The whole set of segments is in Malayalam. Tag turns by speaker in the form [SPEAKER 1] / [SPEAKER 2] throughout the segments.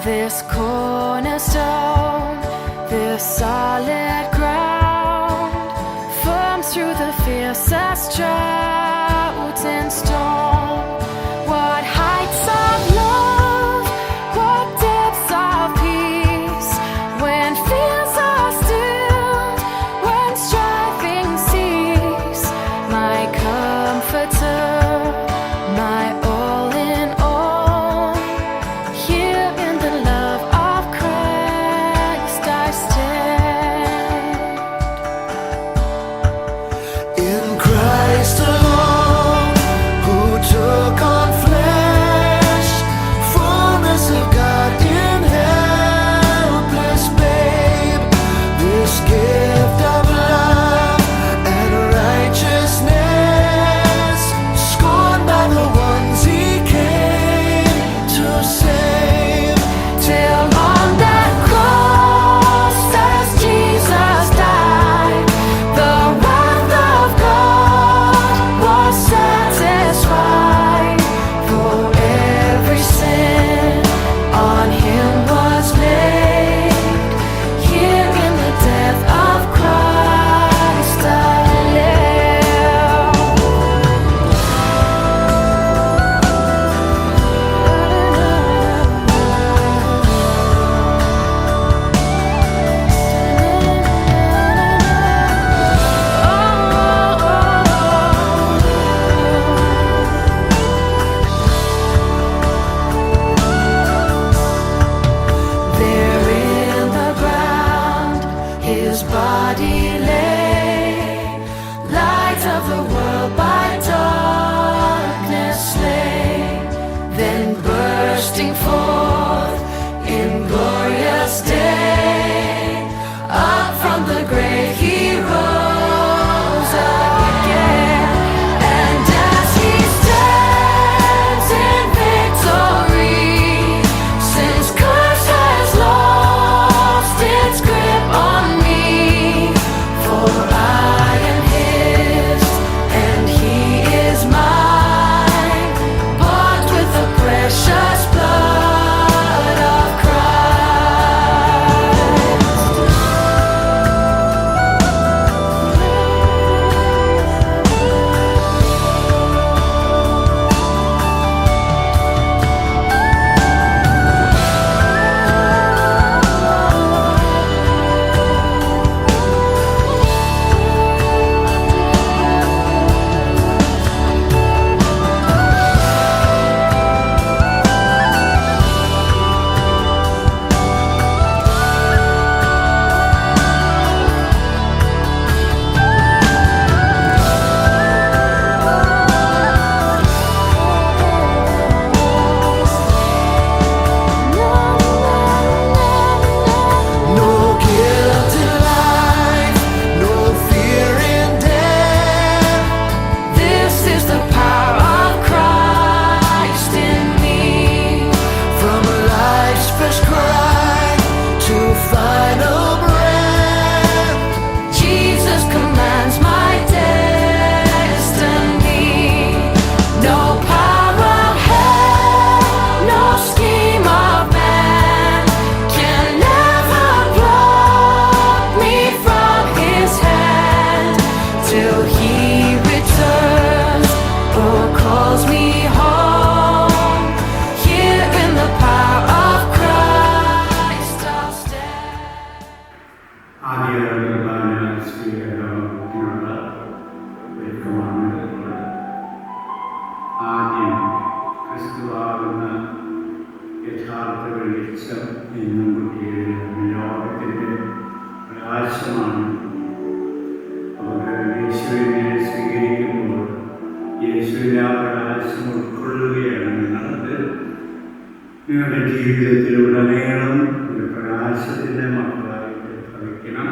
[SPEAKER 1] This cornerstone, this solid ground, firm through the fiercest drought and storm. What heights of love, what depths of peace, when fears are stilled, when striving cease. My comforter, my all in all, here in the love of Christ I stand.
[SPEAKER 2] In Christ alone, who took on flesh, fullness of God in helpless babe, this gift of love and righteousness, scorned by the ones he came to save.
[SPEAKER 1] Till on that cross as Jesus died, the wrath of God was satisfied. For every sin on him was laid. Here in the death of Christ I There in the ground his body lay, light of the world by darkness slain. Then bursting forth in glorious day, up from the grave he rose again. And as he stands in victory, since curse has lost its grip on me, for I am his and he is mine, bought with the precious blood of
[SPEAKER 2] No guilt in life, no fear in death.
[SPEAKER 1] This is the power of Christ in me.
[SPEAKER 2] From life's first cry to final breath,
[SPEAKER 1] Jesus commands my destiny. No power of hell, no scheme of man can ever pluck me from his hand till he returns or calls me home. Here in the power of Christ I'll stand.
[SPEAKER 3] ആദ്യകാല സ്വീകരണത്തിനുള്ള ഒരുക്കമാണുള്ളത്. ആദ്യം ക്രിസ്തുവാകുന്ന യഥാർത്ഥ വെളിച്ചം എന്നും കുട്ടിയുടെ ലോകത്തിൻ്റെ പ്രകാശമാണ്. അവർ യേശുവിനെ സ്വീകരിക്കുമ്പോൾ യേശുവിനെ ആ പ്രകാശം ഉൾക്കൊള്ളുകയാണ്. നിങ്ങളുടെ ജീവിതത്തിലുടനീളം ഒരു പ്രകാശത്തിൻ്റെ മക്കളായിട്ട് ഭവിക്കണം.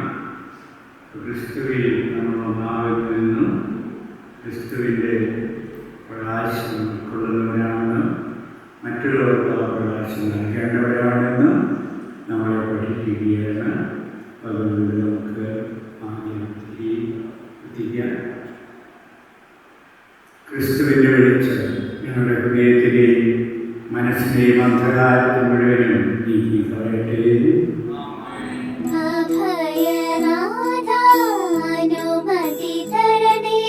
[SPEAKER 3] ക്രിസ്തുവിൽ നമ്മൾ ഒന്നാകുന്നതെന്നും ക്രിസ്തുവിൻ്റെ പ്രകാശം ഉൾക്കൊള്ളുന്നവരാണെന്ന്, മറ്റുള്ളവർക്ക് ആ പ്രകാശം നൽകേണ്ടവരാണെന്നും നമ്മളെ പഠിപ്പിക്കുകയാണ്. അതുകൊണ്ട് നമുക്ക് ആദ്യം എത്തിക്കാം. ക്രിസ്തുവിൻ്റെ വെളിച്ചം ഞങ്ങളുടെ ഹൃദയത്തിലെയും മനസ്സിനെയും അന്ധകാരത്തിൽ മുഴുവനും നീക്കി പറയട്ടെ.
[SPEAKER 4] അഭയനാഥാനുമതി തരണേ,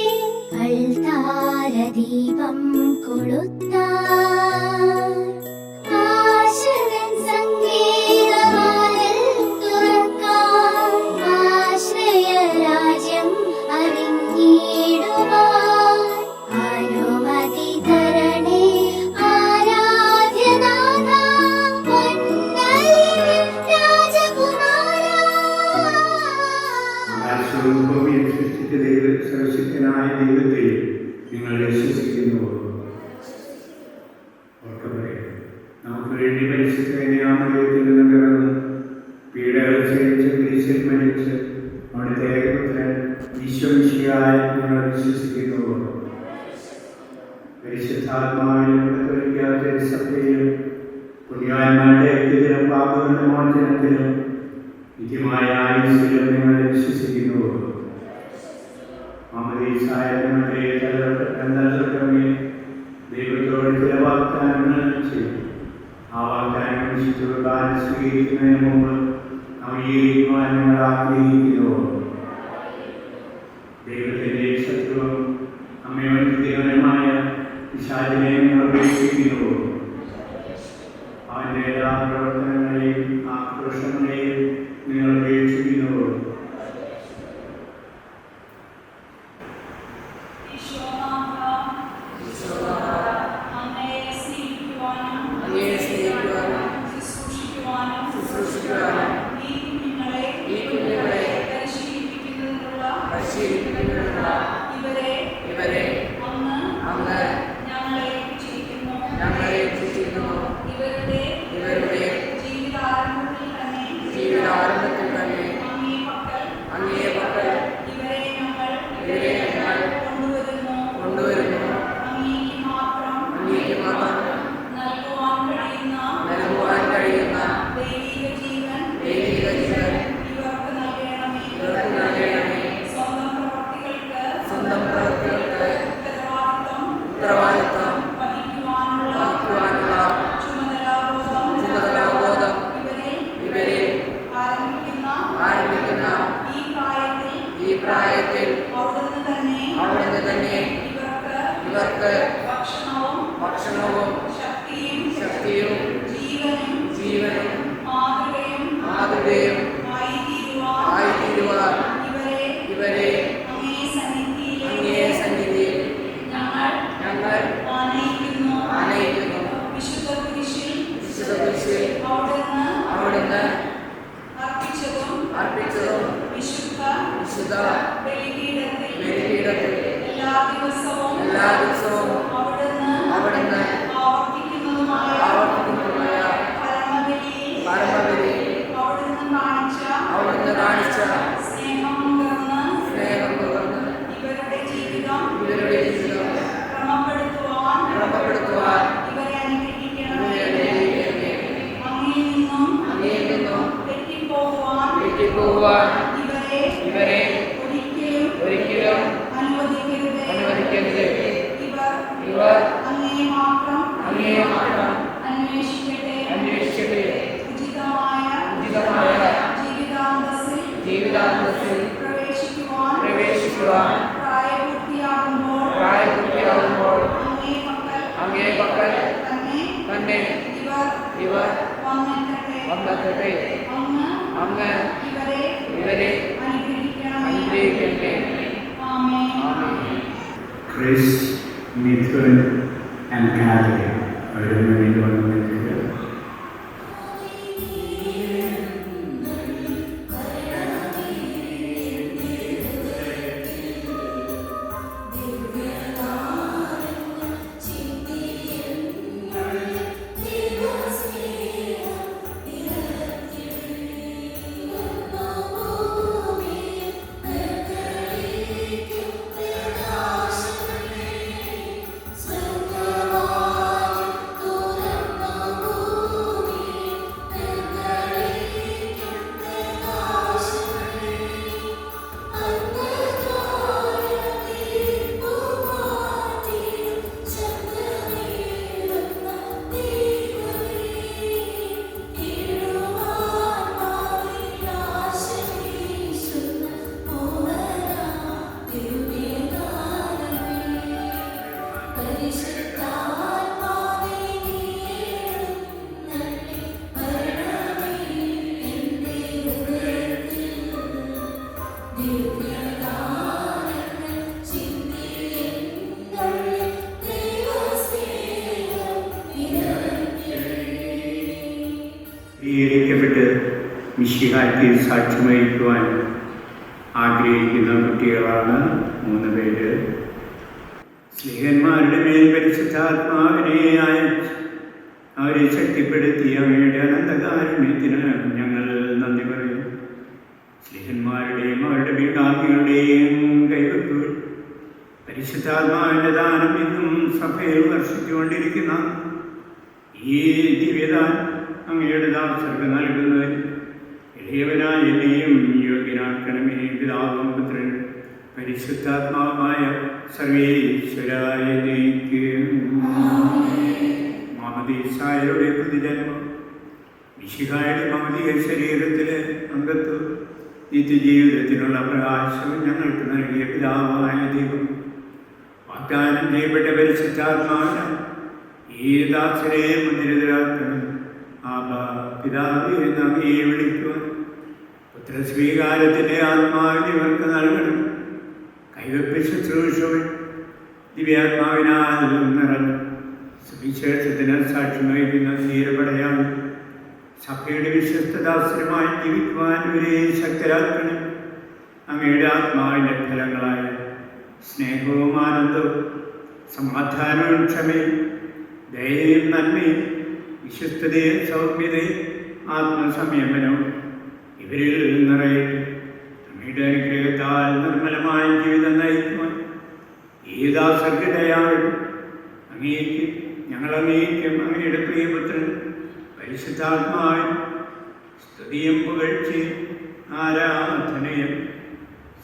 [SPEAKER 4] അൾത്താരദീപം കൊളുത്താൻ ആശകൻ സംഗീതവാതിൽ തുറക്കാൻ, ആശ്രയരാജ്യം അറിഞ്ഞിടുവാൻ അനുമതി തരണേ. ആരാധ്യനാഥ പൊന്നലിൻ രാജകുമാരാ,
[SPEAKER 3] ആകാശവും സൃഷ്ടിച്ച സർവശക്തനായ ദൈവത്തെ നിങ്ങൾ വിശ്വസിക്കുന്നു. നമുക്ക് വേണ്ടി പരിശുദ്ധനാമത്തിൽ നിന്ന് പിറന്ന് പീഡകൾ സഹിച്ച് കുരിശിൽ മരിച്ച് അവിടുത്തെ ഏകപുത്രൻ ഈശ്വരശിയായി ഞങ്ങൾ വിശ്വസിക്കുന്നു. പരിശുദ്ധാത്മാവിലും സഭയിലും പുണ്യാന്മാരുടെ ഐക്യത്തിലും പാപങ്ങളുടെ മോചനത്തിലും നിത്യമായ ആയുസ്സിലും ഞങ്ങൾ വിശ്വസിക്കുന്നു. ദൈവത്തോട് ചില വാഗ്ദാനങ്ങൾ ചെയ്തു. ആ വാഗ്ദാനങ്ങൾ സ്വീകരിക്കുന്നതിന് മുമ്പ് അംഗീകരിക്കുവാൻ ഞങ്ങൾ ആഗ്രഹിക്കുന്നു. ദൈവത്തിൻ്റെ ശത്രുവും അമ്മയോന്യമായ പിശാചിനെ ഞങ്ങൾ ഉപേക്ഷിക്കുന്നു. അവൻ്റെ എല്ലാ പ്രവർത്തനങ്ങളെയും ആക്രോശങ്ങളെയും നിങ്ങൾ ഉപേക്ഷിക്കുന്നു.
[SPEAKER 5] ഭക്ഷണവും ശക്തിയും ജീവനും മാതൃകയും ആയിത്തീരുവാൻ ഇവരെ അങ്ങേ സന്നിധിയിൽ ഞങ്ങൾ ആനയിക്കുന്നു. വിശുദ്ധ കുരിശിൽ അവിടുന്ന് അർപ്പിച്ചതും വിശുദ്ധ ബലിപീഠത്തിൽ എല്ലാ ദിവസവും അവിടുന്ന് ആവർത്തിക്കുന്നതുമായ പരമബലി അവിടുന്ന് കാണിച്ച സ്നേഹം തുറന്ന് ഇവരുടെ ജീവിതം ക്രമപ്പെടുത്തുവാൻ ഇവരെ അനുഗ്രഹിക്കണമേ. അങ്ങയിൽ നിന്നും തെറ്റിപ്പോകുവാൻ ഇവരെ ഒരിക്കലും അനുവദിക്കരുത്. ഇവർ അങ്ങയെ മാത്രം അന്വേഷിക്കട്ടെ. ഉചിതമായ ജീവിതാന്തസ്സിൽ പ്രവേശിക്കുവാൻ പ്രായപൂർത്തിയാകുമ്പോൾ അങ്ങേ പക്കൽ തന്നെ ഇവർ വന്നെത്തട്ടെ. അങ്ങ് ഇവരെ അനുഗ്രഹിക്കട്ടെ.
[SPEAKER 3] Chris, Mithun, and Catherine. I don't know anyone who is here.
[SPEAKER 4] സ്വർഗ്ഗവാതിൽ തുറന്നു
[SPEAKER 3] സ്വീകരിക്കപ്പെട്ട് മിശിഹായ്ക്ക് സാക്ഷ്യം വഹിക്കുവാൻ ആഗ്രഹിക്കുന്ന കുട്ടികളാണ് 3 പേര്. സ്നേഹന്മാരുടെ മേൽ പരിശുദ്ധാത്മാവിനെ അയച്ച് അവരെ ശക്തിപ്പെടുത്തി അവയുടെ അനന്തകാരുണ്യത്തിന് ഞങ്ങൾ നന്ദി പറയും. സ്നേഹന്മാരുടെയും അവരുടെ മേധാവികളുടെയും കൈവെപ്പ് പരിശുദ്ധാത്മാവിൻ്റെ ദാനം ഇന്നും സഭയിൽ വർഷിച്ചുകൊണ്ടിരിക്കുന്ന ഈ ദിവ്യദാനം അങ്ങയുടെ ദാസർക്ക് നൽകുന്നതിൽ ഇളയവനായ എന്നെയും യോഗ്യനാക്കണമേ. പിതാവും പുത്രൻ പരിശുദ്ധാത്മാവുമായ സർവേശ്വരായ മാമദീസായുടെ പ്രതിജന്മം മിശിഹായുടെ മഹനീയ ശരീരത്തിലെ അംഗത്വം നിത്യജീവിതത്തിനുള്ള പ്രകാശവും ഞങ്ങൾക്ക് നൽകിയ പിതാവായ ദൈവം വാഗ്ദാനം ചെയ്യപ്പെട്ട പരിശുദ്ധാത്മാവിന് ഈ ദാസരെ മുദ്രിതരാക്കണം. പിതാവേ അങ്ങയെ വിളിക്കുവാൻ പുത്രസ്വീകാരത്തിൻ്റെ ആത്മാവിനെ ഇവർക്ക് നൽകണം. കൈവെപ്പ് ശുശ്രൂഷകൾ ദിവ്യാത്മാവിനാൽ നിറഞ്ഞു സുവിശേഷത്തിന് സാക്ഷ്യം വഹിക്കുന്ന ധീരപടയാണ് സഭയുടെ വിശ്വസ്തദാസരമായി ജീവിക്കുവാൻ ഇവരെ ശക്തരാക്കണം. അങ്ങയുടെ ആത്മാവിൻ്റെ ഫലങ്ങളായ സ്നേഹവും ആനന്ദവും സമാധാനവും ക്ഷമയും ദയയും നന്മയും വിശ്വസ്തതയും സൗമ്യതയും ആത്മസംയമനവും ഇവരിൽ നിറയട്ടെ. അങ്ങയുടെ അനുഗ്രഹത്താൽ നിർമ്മലമായ ജീവിതം നയിക്കുവാൻ ഈ ദാസർക്കിടയാകും. അങ്ങേക്കും ഞങ്ങളങ്ങേക്കും അങ്ങയുടെ പ്രിയപുത്രൻ പരിശുദ്ധാത്മാവിൻ സ്തുതിയും പുകഴ്ചയും ആരാധനയും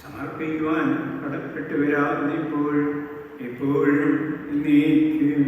[SPEAKER 3] സമർപ്പിക്കുവാൻ കടപ്പെട്ടവരാകുന്ന ഇപ്പോഴും എപ്പോഴും എന്നേക്കും.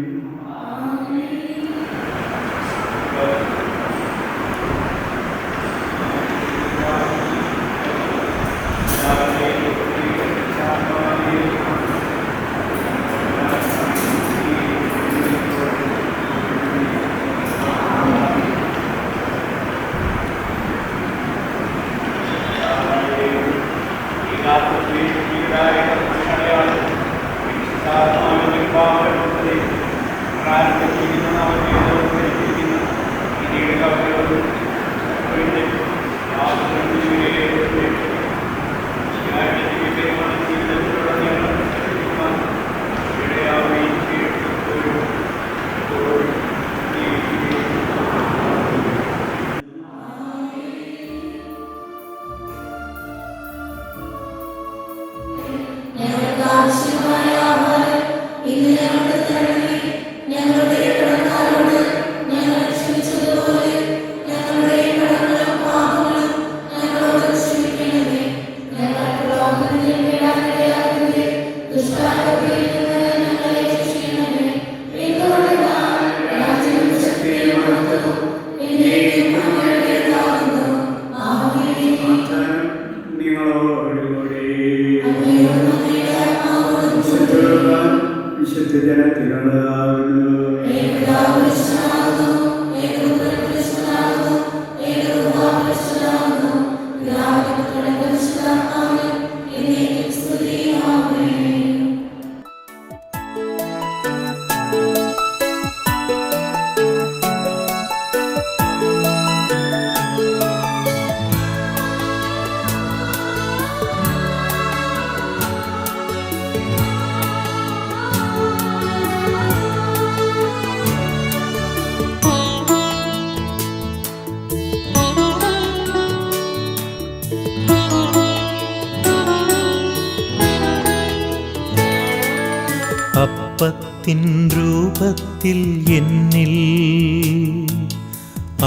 [SPEAKER 6] അപ്പത്തിൻ രൂപത്തിൽ എന്നിൽ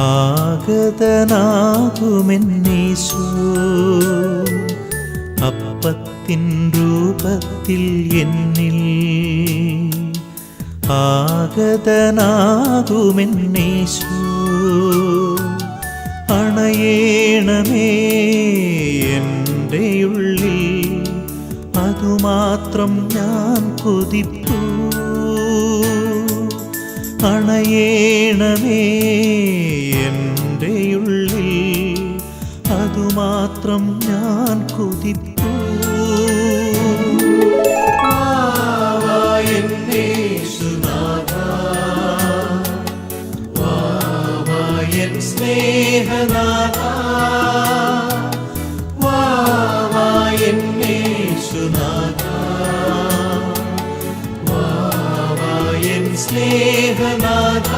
[SPEAKER 6] ആഗതനാകുമെന്നീശോ. അപ്പത്തിൻ രൂപത്തിൽ എന്നിൽ ആഗതനാകുമെന്നീശോ. അണയേണമേ എൻ്റെ ഉള്ളിൽ അതുമാത്രം ഞാൻ കൊതിപ്പൂ. അണയേണമേ എൻ്റെ ഉള്ളിൽ അതുമാത്രം ഞാൻ കൊതിപ്പൂ. എന്നേശുനാഥാ വാ എൻ സ്നേഹനാഥ വാ വാ എൻ യേശുനാഥ വാ വാ എൻ സ്നേഹനാഥ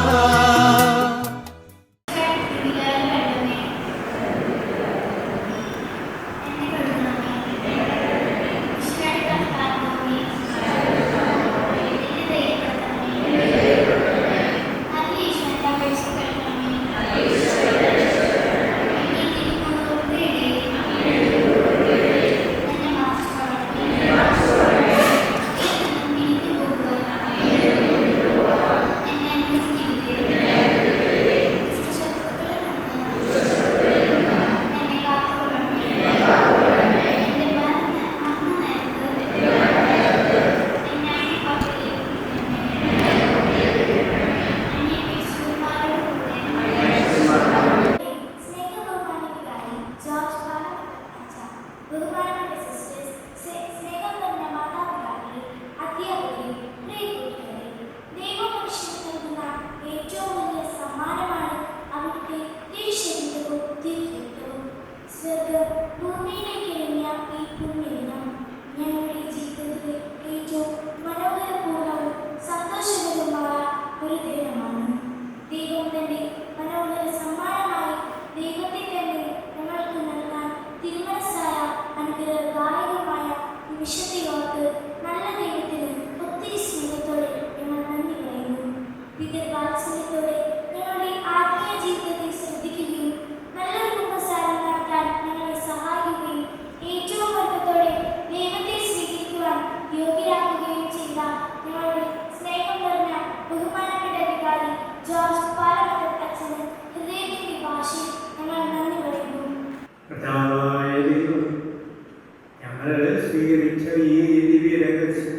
[SPEAKER 3] സ്വീകരിച്ച ഈ ദിവ്യ രഹസ്യം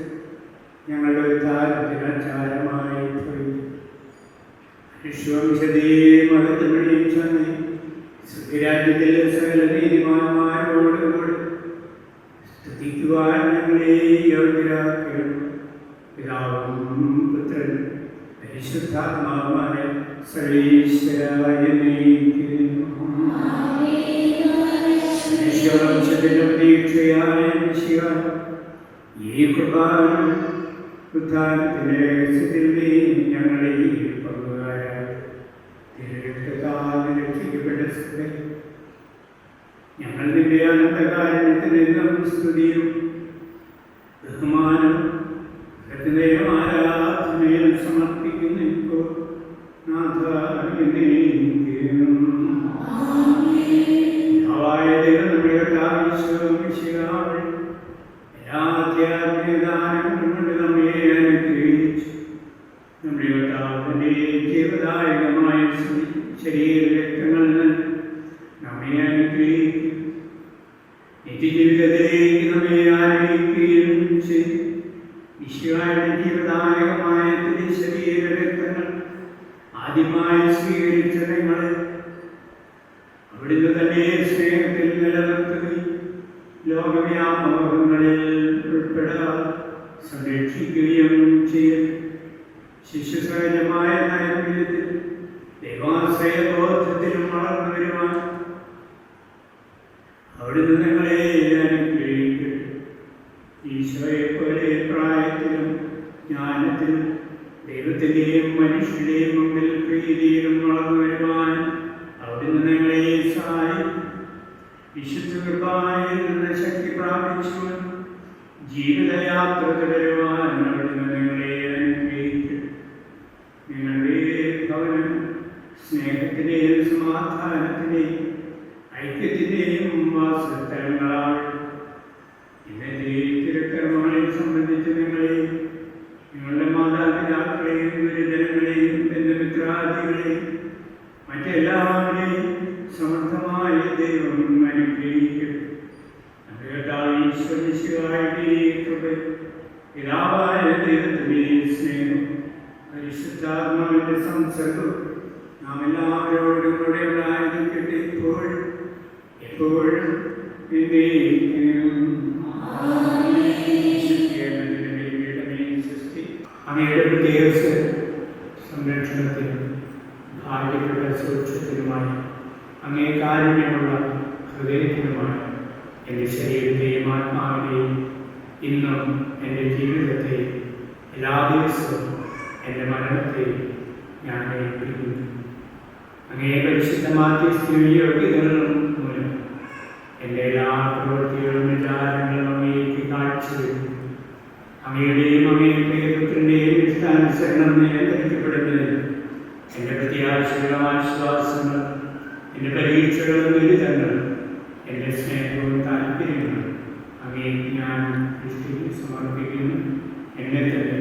[SPEAKER 3] ഞങ്ങളുടെ ഉദ്ധാരത്തിനാചാരമായി പോയി വിശ്വംശതയെ മഹത്വമണിയിച്ച സ്വർഗരാജ്യത്തിലെ സകല നീതിമാന്മാരോടുകൂടി സ്തുതിക്കുവാൻ ഞങ്ങളെ യോഗ്യരാക്കണം. പിതാവും പുത്രനും പരിശുദ്ധാത്മാവുമായ സർവീശ്വരായ ഈ കുർബാന ഉദ്ധാരത്തിലെ രഹസ്യത്തിൽ ഞങ്ങളെ പങ്കുകാരായി രക്ഷിക്കപ്പെട്ട സ്ഥിതി ഞങ്ങൾ നിന്റെ അനന്തകാരണത്തിന് എന്നും സ്തുതിയും ബഹുമാനം ആരാധനയും സമർപ്പിക്കുന്നു. ഇപ്പോൾ ജീവദായകമായ ശരീരരക്തങ്ങളിൽ നമ്മെ അനുഗ്രഹിക്കും. നിത്യജീവിതത്തിലേക്ക് നമ്മെ ആനയിക്കുകയും ചെയ്യും. ഈശോയുടെ ജീവദായകമായ ശരീരരക്തങ്ങൾ ആദ്യമായി സ്വീകരിച്ച നിങ്ങൾ അവിടുന്ന് തന്നെ സ്നേഹത്തിൽ നിലനിർത്തുകയും ലോകവ്യാപകങ്ങളിൽ ഉൾപ്പെടാതെ സംരക്ഷിക്കുകയും ചെയ്യും. ശിശുസഹജമായ നൈർമല്യത്തിൽ ദൈവാശ്രയബോധത്തിലും വളർന്നു വരുവാൻ അവിടുന്ന് നിങ്ങളെ അനുഗ്രഹിക്കട്ടെ. ഈശോയെ പോലെ പ്രായത്തിലും ജ്ഞാനത്തിലും ദൈവത്തിൻ്റെയും മനുഷ്യരുടെയും മുമ്പിൽ പ്രീതിയിലും വളർന്നു വരുവാൻ അവിടുന്ന് നിങ്ങളെ സഹായിക്കും. വിശുദ്ധ കൃപയിൽ നിന്ന് ശക്തി പ്രാപിച്ചു ജീവിതയാത്ര തുടരുവാൻ അവിടുന്ന് നിങ്ങളെ അനുഗ്രഹിക്കും. നിങ്ങളുടെ ഭവനം സ്നേഹത്തിൻ്റെയും സമാധാനത്തിൻ്റെയും ഐക്യത്തിൻ്റെയും വാസസ്ഥലങ്ങളാണ്. ഇന്നത്തെ തിരുക്കർമ്മങ്ങളെ സംബന്ധിച്ച് നിങ്ങളെയും നിങ്ങളുടെ മാതാപിതാക്കളെയും ഗുരുജനങ്ങളെയും ബന്ധുമിത്രാദികളെയും മറ്റെല്ലാവരെയും സമർത്ഥമായ ദൈവം അനുഗ്രഹിക്കും. പിതാവായ ദൈവത്തിന്റെ സ്നേഹം പരിശുദ്ധാത്മാവിന്റെ സംസർഗം നാം എല്ലാവരോടും കൂടെ ഉണ്ടായിരിക്കട്ടെ ഇപ്പോഴും എപ്പോഴും അങ്ങയുടെ പ്രത്യേക സംരക്ഷണത്തിനും ഭാഗ്യപ്പെട്ട സൂക്ഷ്യത്തിനുമായി അങ്ങേ കാരുണ്യമുള്ള ഹൃദയത്തിനുമാണ് എൻ്റെ ശരീരത്തെയും ആത്മാവിനെയും ഇന്നും എൻ്റെ ജീവിതത്തെയും എല്ലാ ദിവസവും എൻ്റെ മരണത്തെയും ഞാൻ ഏൽപ്പിക്കുന്നു. അങ്ങേ പരിശുദ്ധമാക്കിയ യോഗ്യതകളും മൂലം എൻ്റെ എല്ലാ പ്രവൃത്തികളും വിചാരങ്ങളും അങ്ങേക്ക് കാഴ്ചവെക്കുന്നു. അങ്ങയുടെയും അങ്ങയുടെ പ്രിയപുത്രൻ്റെയും ഇഷ്ടാനുസരണം നിയന്ത്രിക്കപ്പെടുന്നതിന് എൻ്റെ പ്രത്യാശകളും ആശ്വാസങ്ങളും എൻ്റെ പരീക്ഷകളും ദുരിതങ്ങളും എൻ്റെ സ്നേഹവും താല്പര്യങ്ങളും അങ്ങേക്ക് ഞാൻ ദൃഷ്ടിക്ക് സമർപ്പിക്കുന്നു. എന്നെ തന്നെ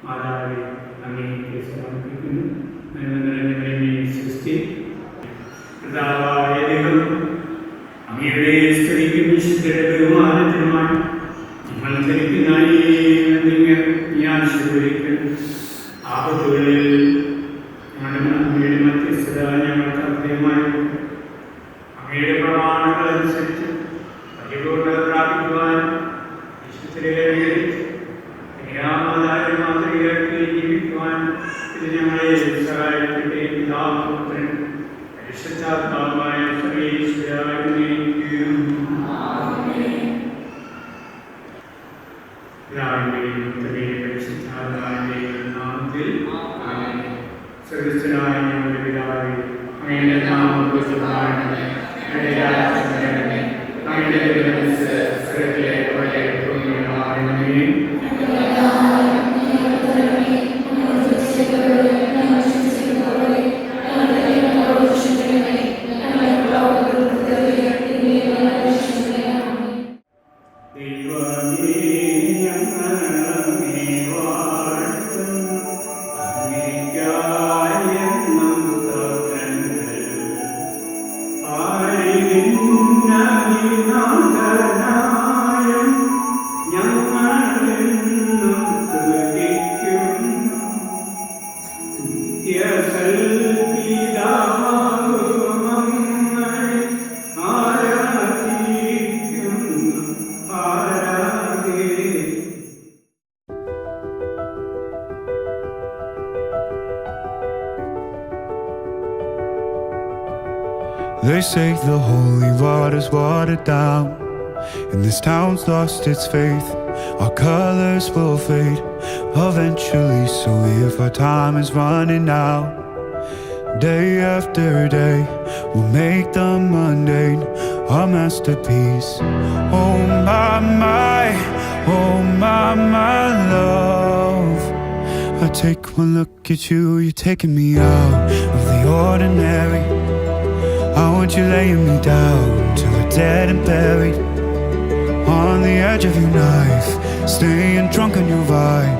[SPEAKER 3] മാതാവെ അങ്ങേക്ക് സമർപ്പിക്കുന്നു. സൃഷ്ടി പിതാവായ ദൈവം അങ്ങയുടെ സ്ത്രീക്കും വിശുദ്ധരുടെ ബഹുമാനത്തിനുമായി ഞങ്ങൾ ധരിക്കുന്ന ഞാൻ സ്വീകരിക്കുന്നു. ആപത്തുകളിൽ ഞങ്ങളുടെ അങ്ങയുടെ മധ്യസ്ഥത ഞങ്ങൾക്ക് അഭയമായി അങ്ങയുടെ പ്രമാണങ്ങളനുസരിച്ച് പരിപൂർണ്ണത പ്രാപിക്കുവാൻ വിശുദ്ധരെ മാതൃകയാക്കി ജീവിക്കുവാൻ ഇത് ഞങ്ങളെ സഹായിക്കട്ടെ. പിതാപുത്രൻ പരിശുദ്ധാത്മാവായ സർവ്വേശ്വരായിരിക്കും. പിതാവിന്റെയും പുത്രന്റെയും പരിശുദ്ധാത്മാവിന്റെയും നാമത്തിൽ ആമേൻ. സ്വർഗ്ഗസ്ഥനായ ഞങ്ങളുടെ പിതാവേ, അങ്ങയുടെ നാമം പൂജിതമാകണമേ. അങ്ങയുടെ രാജ്യം വരണമേ. അങ്ങയുടെ തിരുമനസ്സ് സ്വർഗ്ഗത്തിലെ പോലെ ഭൂമിയിലുമാകണമേ.
[SPEAKER 7] They say the holy water's watered down, and this town's lost its faith. Our colors will fade eventually, so if our time is running out, day after day we'll make the mundane our masterpiece. Oh my, oh my love, I take one look at you, you're taking me out of the ordinary. I want you laying me down till we're dead and buried, on the edge of your knife, staying drunk on your vine.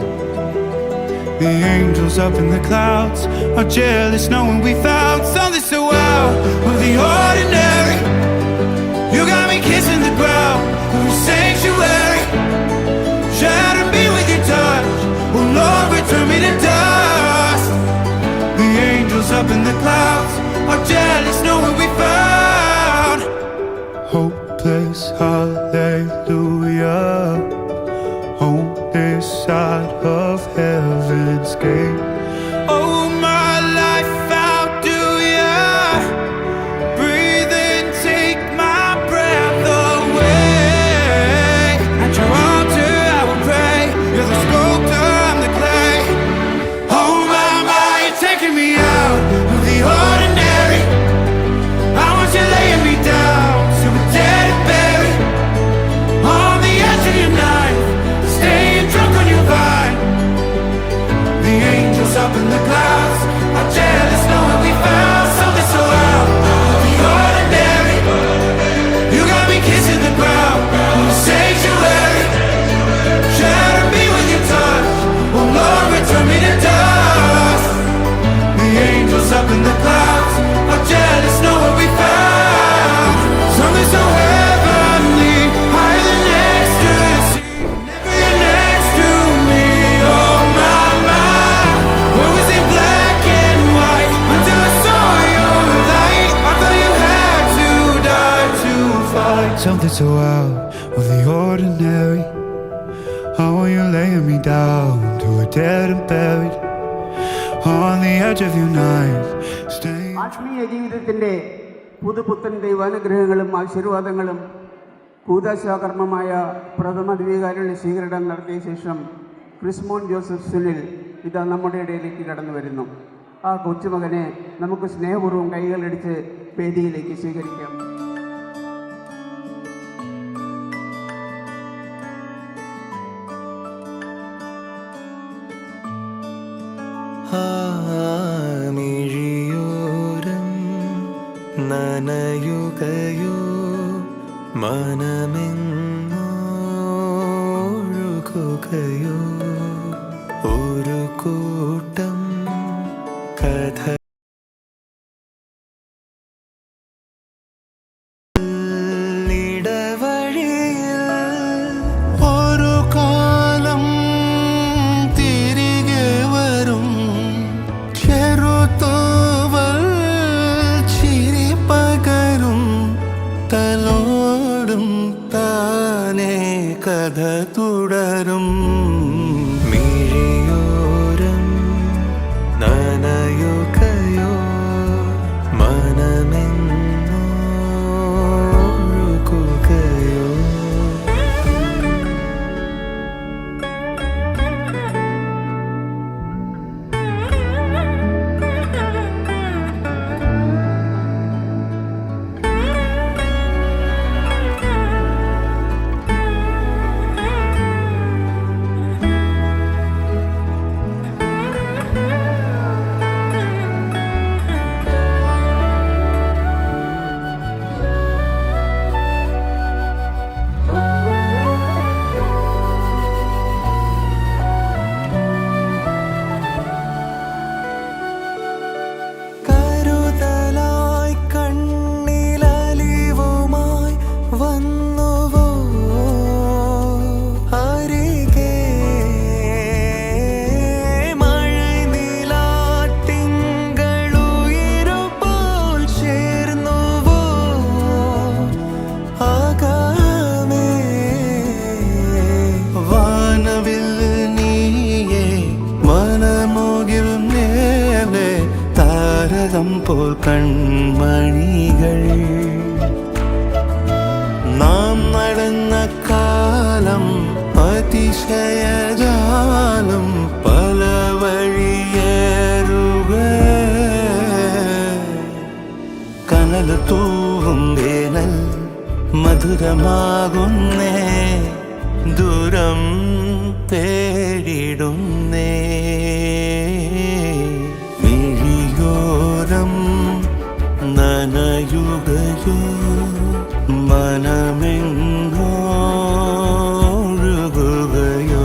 [SPEAKER 7] The angels up in the clouds are jealous knowing we found something so out of the ordinary. You got me kissing the ground of your sanctuary, shatter me with your touch, oh Lord, return me to dust. The angels up in the clouds are jealous knowing we found hopeless hallelujah on this side of heaven's gate. Oh my life, how do ya breathe and take my breath away? At your altar I will pray, you're the sculptor, I'm the clay. Oh my, you're taking me out of the ordinary. I want you laying me down till we're dead and buried, on the edge of your knife, staying drunk on your vine. The angels up in the clouds are jealous knowing we found something so out of the ordinary. You got me kissing the ground in the sanctuary, shatter me with your touch, oh Lord, return me to dust. The angels up in the clouds are jealous knowing we found something so heavenly, higher than ecstasy. Never you're next to me, oh my. Where was it black and white until I saw your light? I thought you had to die to fight something so out of the ordinary. How are you laying me down to a dead and buried, on the edge of your knife, staying.
[SPEAKER 8] ആത്മീയ ജീവിതത്തിൻ്റെ പുതുപുത്തൻ ദൈവാനുഗ്രഹങ്ങളും ആശീർവാദങ്ങളും കൂദാശാകർമ്മമായ പ്രഥമ ദിവ്യകാരുണ്യ സ്വീകരണം നടത്തിയ ശേഷം ക്രിസ്മോൻ ജോസഫ് സുനിൽ ഇതാ നമ്മുടെ ഇടയിലേക്ക് കടന്നു വരുന്നു. ആ കൊച്ചുമകനെ നമുക്ക് സ്നേഹപൂർവ്വം കൈകളടിച്ച് വേദിയിലേക്ക് സ്വീകരിക്കാം.
[SPEAKER 6] മിഴിയോരം നനയുകയോ മനമെങ്ങൊഴുകുകയോ ഒരു കൂട്ടം കഥ
[SPEAKER 2] ഒരു കാലം തിരികെ വരും ചെറുതൂവൽ ചിരി പകരും തലോടും താനേ കഥ തുടരും
[SPEAKER 6] മിഴിയോരം നനയുകയോ മനമെങ്ങൊഴുകുകയോ കരുതലായി കണ്ണിലലിവുമായി വന്നുവോ അരികെ മഴനിലാത്തിങ്കളുയിരുപ്പോൾ ചേർന്നുവോ ആകാമേ
[SPEAKER 2] വാനവിൽ നീയേ മനമോകിൽ നേരെ താരകം പോൽ കൺമണികൾ നാം നടന്ന കാലം അതിശയജാലം പല വഴിയേറുക കനൽ തൂവും വേനൽ മധുരമാകുന്നേ ദൂരം തേടിടുന്നേ മിഴിയോരം നനയുകയോ മനമെങ്ങൊഴുകുകയോ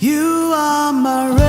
[SPEAKER 2] You are my